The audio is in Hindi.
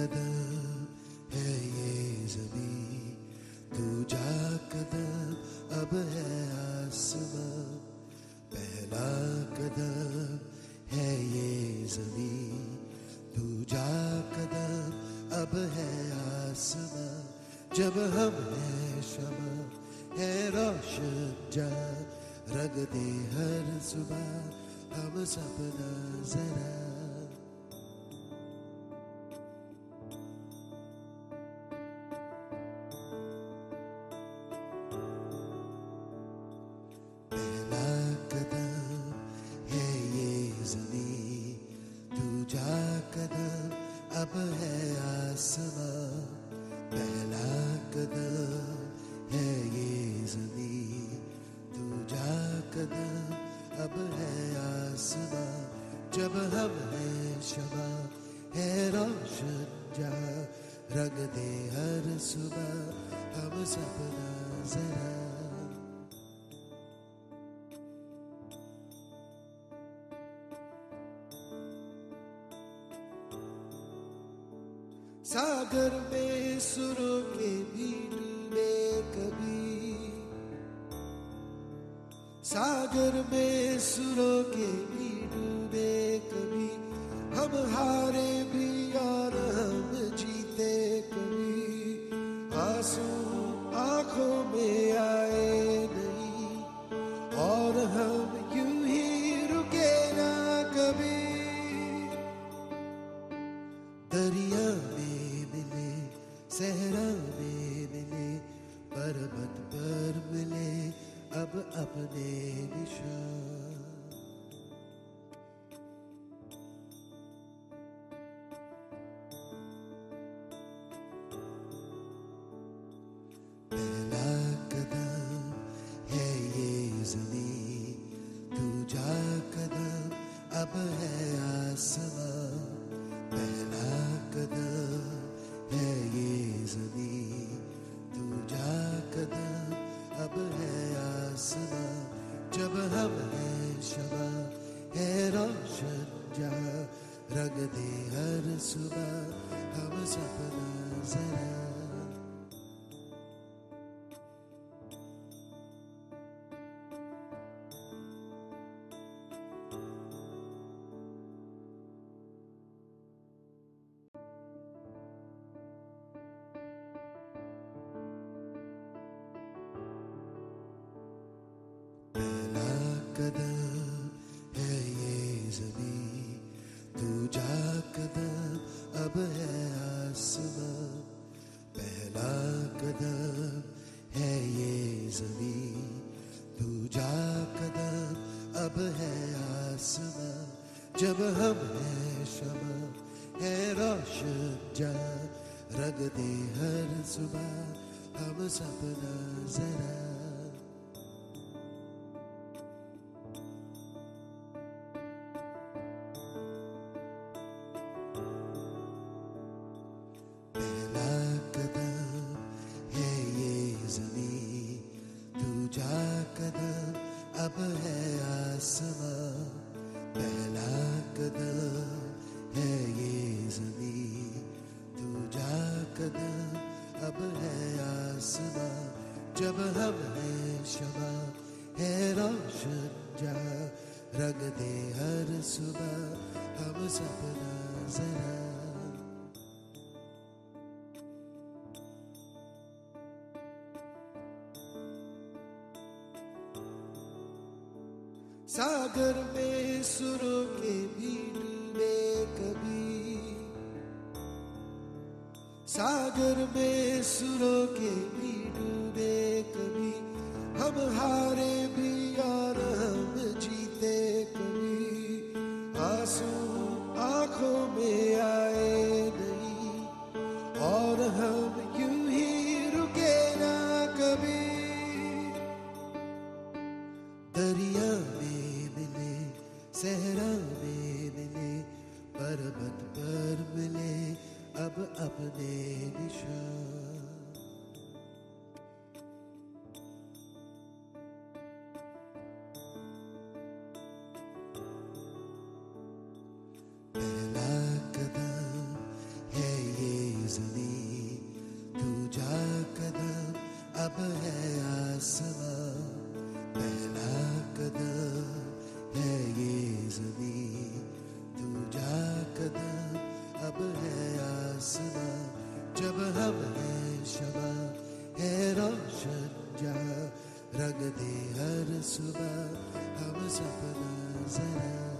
कदम है ये ज़मीं, दूजा कदम अब है आसमां। पहला कदम है ये ज़मीं, दूजा कदम अब है आसमां। जब हम हैं शमा है रोशन जहां, रंग दे हर सुबह हम सपना जरा। पहला कदम है ये ज़मीं, दूजा कदम अब है आसमां। पहला कदम है ये ज़मीं, दूजा कदम अब है आसमां। जब हम हैं शमा है रोशन जहां, रंग दे हर सुबह हम सपना जरा। सागर में सुरों के भी डूबे कभी, सागर में सुरों के भी डूबे कभी। हम हारे भी और हम जीते कभी, आंसू आंखों में आए नहीं और हम यूं ही रुके ना कभी। दरिया में मिले, सहरा में मिले, पर्वत पर मिले अब अपने निशान। पहला कदम है ये ज़मीं, दूजा कदम अब है आसमां। पहला कदम है ये ज़मीं, दूजा कदम अब है आसमां। जब हम हैं शमा है रोशन जहां, रंग दे हर सुबह हम सपना जरा। पहला कदम है ये ज़मीं, दूजा कदम अब है आसमां। पहला कदम है ये ज़मीं, दूजा कदम अब है आसमां। जब हम हैं शमा है रोशन जहां, रंग दे हर सुबह हम सपना जरा। पहला कदम है ये ज़मीं, दूजा कदम अब है आसमां। पहला कदम है ये ज़मीं, दूजा कदम अब है आसमां। जब हम हैं शमा है रोशन जहां, रंग दे हर सुबह हम सपना जरा। सागर में सुरों के भी डूबे कभी, सागर में सुरों के भी डूबे कभी। हम हारे भी और हम जीते कभी, आंसू आंखों में आए नहीं और हम यूं ही रुके ना कभी। दरिया में मिले, सहरा में मिले, पर्वत पर मिले अब अपने निशान। पहला कदम है ये जमी तू जा कदम अब है आसमां जब हम हैं शमा है रोशन जा रंग दे हर सुबह हम सपना जरा